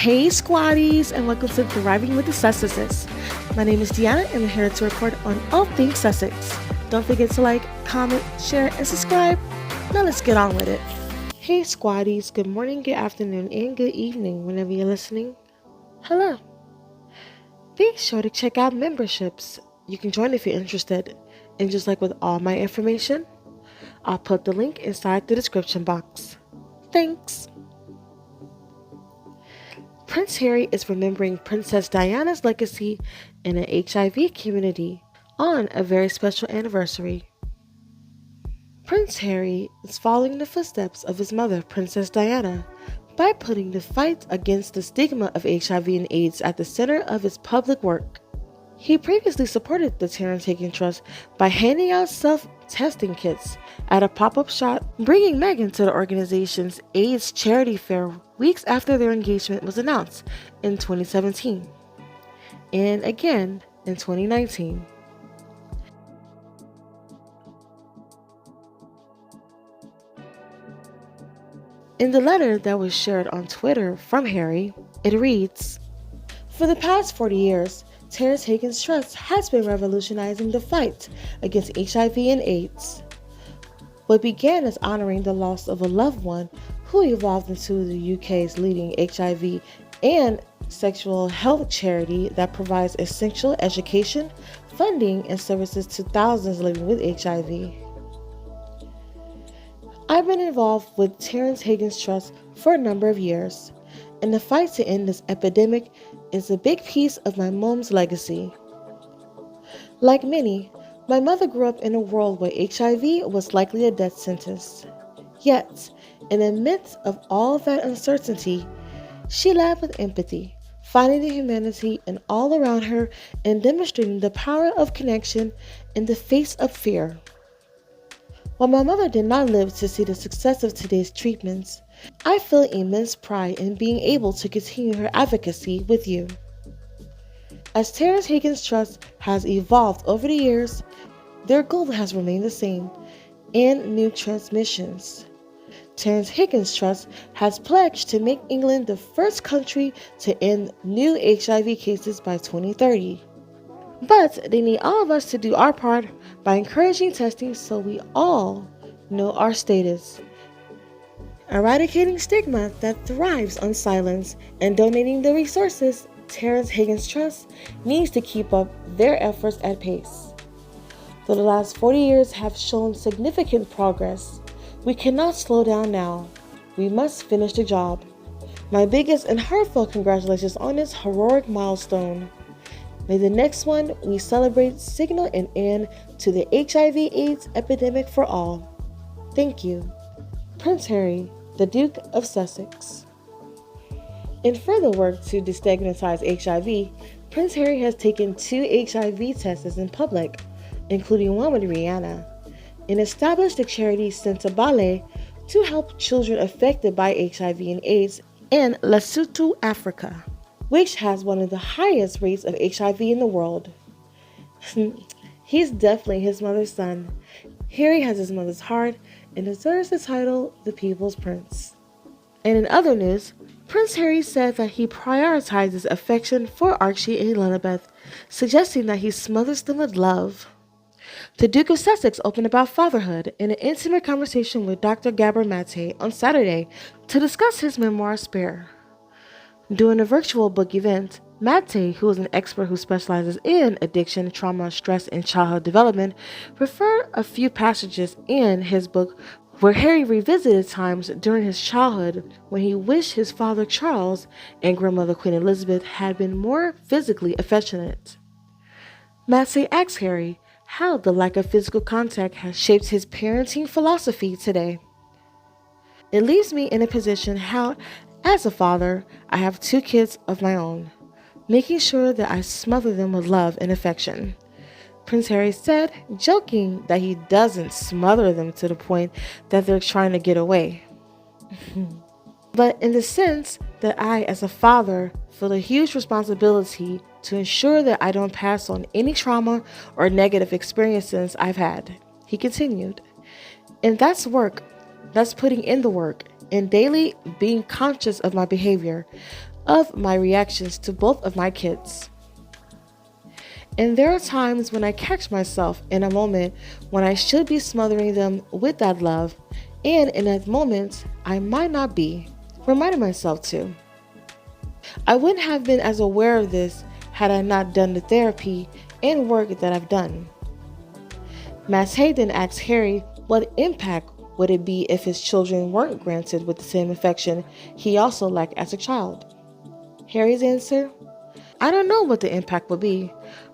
Hey squaddies, and welcome to Thriving with the Sussexes. My name is Deanna and I'm here to report on all things Sussex. Don't forget to like, comment, share, and subscribe. Now let's get on with it. Hey squaddies, good morning, good afternoon, and good evening whenever you're listening. Hello. Be sure to check out memberships. You can join if you're interested. And just like with all my information, I'll put the link inside the description box. Thanks. Prince Harry is remembering Princess Diana's legacy in an HIV community on a very special anniversary. Prince Harry is following the footsteps of his mother, Princess Diana, by putting the fight against the stigma of HIV and AIDS at the center of his public work. He previously supported the Terrence Higgins Trust by handing out self-testing kits at a pop-up shop, bringing Meghan to the organization's AIDS charity fair weeks after their engagement was announced in 2017, and again in 2019. In the letter that was shared on Twitter from Harry, it reads, "For the past 40 years, Terrence Higgins Trust has been revolutionizing the fight against HIV and AIDS. What began as honoring the loss of a loved one who evolved into the UK's leading HIV and sexual health charity that provides essential education, funding, and services to thousands living with HIV. I've been involved with Terrence Higgins Trust for a number of years, and the fight to end this epidemic is a big piece of my mom's legacy. Like many, my mother grew up in a world where HIV was likely a death sentence. Yet, in the midst of all that uncertainty, she led with empathy, finding the humanity in all around her and demonstrating the power of connection in the face of fear. While my mother did not live to see the success of today's treatments, I feel immense pride in being able to continue her advocacy with you. As Terrence Higgins Trust has evolved over the years, their goal has remained the same, and new transmissions. Terrence Higgins Trust has pledged to make England the first country to end new HIV cases by 2030. But they need all of us to do our part by encouraging testing so we all know our status, eradicating stigma that thrives on silence, and donating the resources Terrence Higgins Trust needs to keep up their efforts at pace. Though the last 40 years have shown significant progress, we cannot slow down now. We must finish the job. My biggest and heartfelt congratulations on this heroic milestone. May the next one we celebrate signal an end to the HIV/AIDS epidemic for all. Thank you. Prince Harry, the Duke of Sussex." In further work to destigmatize HIV, Prince Harry has taken 2 HIV tests in public, including one with Rihanna, and established the charity Centre Ballet to help children affected by HIV and AIDS in Lesotho, Africa, which has one of the highest rates of HIV in the world. He's definitely his mother's son. Harry has his mother's heart and deserves the title the People's Prince. And in other news, Prince Harry said that he prioritizes affection for Archie and Elizabeth, suggesting that he smothers them with love. The Duke of Sussex opened about fatherhood in an intimate conversation with Dr. Gabor Mate on Saturday to discuss his memoir Spare. During a virtual book event, Mate, who is an expert who specializes in addiction, trauma, stress, and childhood development, referred a few passages in his book where Harry revisited times during his childhood when he wished his father Charles and grandmother Queen Elizabeth had been more physically affectionate. Mate asked Harry how the lack of physical contact has shaped his parenting philosophy today. "It leaves me in a position how, as a father, I have 2 kids of my own, making sure that I smother them with love and affection," Prince Harry said, joking that he doesn't smother them to the point that they're trying to get away. "But in the sense that I, as a father, feel a huge responsibility to ensure that I don't pass on any trauma or negative experiences I've had," he continued. "And that's work. That's putting in the work and daily being conscious of my behavior. of my reactions to both of my kids. And there are times when I catch myself in a moment when I should be smothering them with that love, and in that moment, I might not be, reminding myself to. I wouldn't have been as aware of this had I not done the therapy and work that I've done. Mass Hayden asks Harry what impact would it be if his children weren't granted with the same affection he also lacked as a child. Harry's answer? I don't know what the impact would be,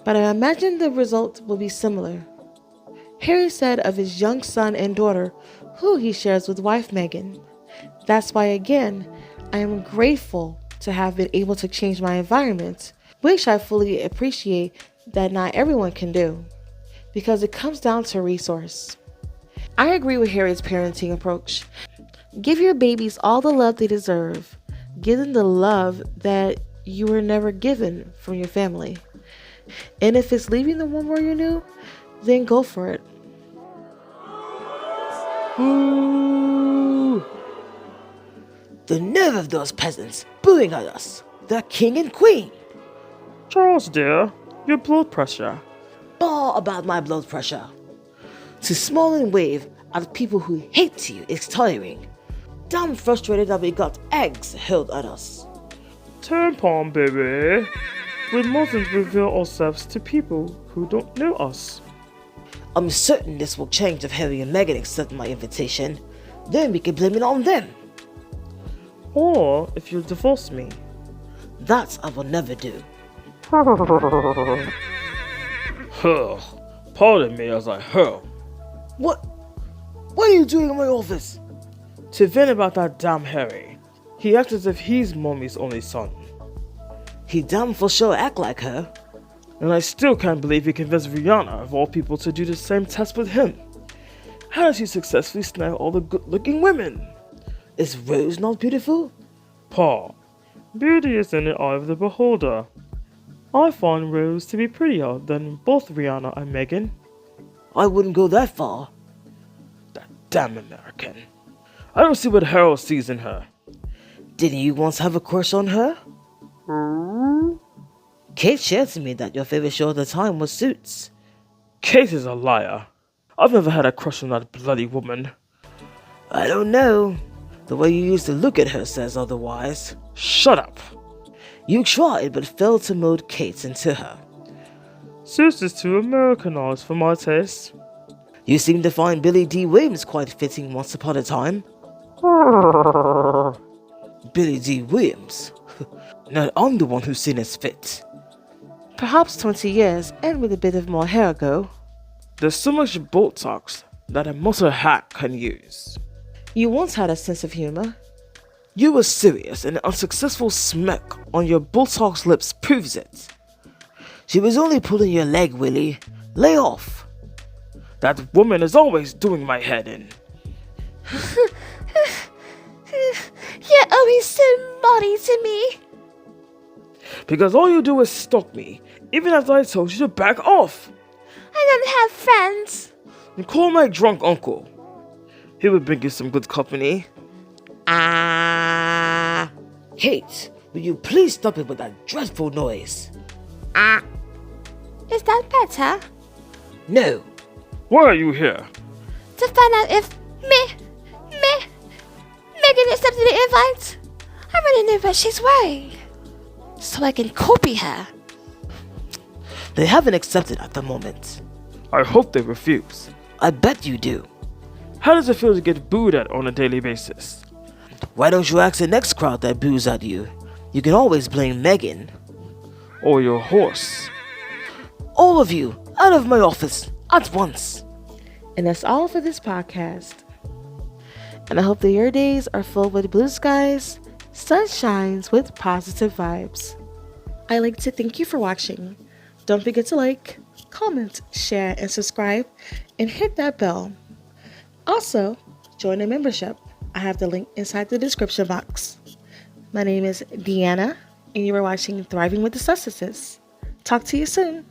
but I imagine the result will be similar. Harry said of his young son and daughter, who he shares with wife Meghan. That's why, again, I am grateful to have been able to change my environment, which I fully appreciate that not everyone can do, because it comes down to resource. I agree with Harry's parenting approach. Give your babies all the love they deserve. Give them the love that you were never given from your family. And if it's leaving the one where you knew, then go for it. Ooh. The nerve of those peasants booing at us, the king and queen. Charles dear, your blood pressure. Bar about my blood pressure. To smile and wave at people who hate you is tiring. Damn frustrated that we got eggs hurled at us. Turn palm, baby. We mustn't reveal ourselves to people who don't know us. I'm certain this will change if Harry and Meghan accept my invitation. Then we can blame it on them. Or if you'll divorce me. That I will never do. Huh. Pardon me as I hurl. What are you doing in my office? To vent about that damn Harry. He acts as if he's Mommy's only son. He damn for sure act like her. And I still can't believe he convinced Rihanna, of all people, to do the same test with him. How does he successfully snag all the good-looking women? Is Rose not beautiful? Pa, beauty is in the eye of the beholder. I find Rose to be prettier than both Rihanna and Meghan. I wouldn't go that far. That damn American. I don't see what Harold sees in her. Didn't you once have a crush on her? Kate shared to me that your favorite show at the time was Suits. Kate is a liar. I've never had a crush on that bloody woman. I don't know. The way you used to look at her says otherwise. Shut up. You tried but failed to mold Kate into her. Suits is too Americanized for my taste. You seem to find Billy D. Williams quite fitting once upon a time. Billy D. Williams? Now I'm the one who's seen as fit. Perhaps 20 years, and with a bit of more hair ago. There's so much Botox that a muscle hack can use. You once had a sense of humor. You were serious, and an unsuccessful smack on your Botox lips proves it. She was only pulling your leg, Willie. Lay off. That woman is always doing my head in. You're always so naughty to me. Because all you do is stalk me, even after I told you to back off. I don't have friends. And call my drunk uncle. He would bring you some good company. Kate, will you please stop it with that dreadful noise? Is that better? No. Why are you here? To find out if Meghan accepted the invite. I already know what she's wearing, so I can copy her. They haven't accepted at the moment. I hope they refuse. I bet you do. How does it feel to get booed at on a daily basis? Why don't you ask the next crowd that boos at you? You can always blame Meghan. Or your horse. All of you, out of my office, at once. And that's all for this podcast. And I hope that your days are filled with blue skies, sunshines with positive vibes. I'd like to thank you for watching. Don't forget to like, comment, share, and subscribe, and hit that bell. Also, join the membership. I have the link inside the description box. My name is Deanna, and you are watching Thriving with the Successes. Talk to you soon.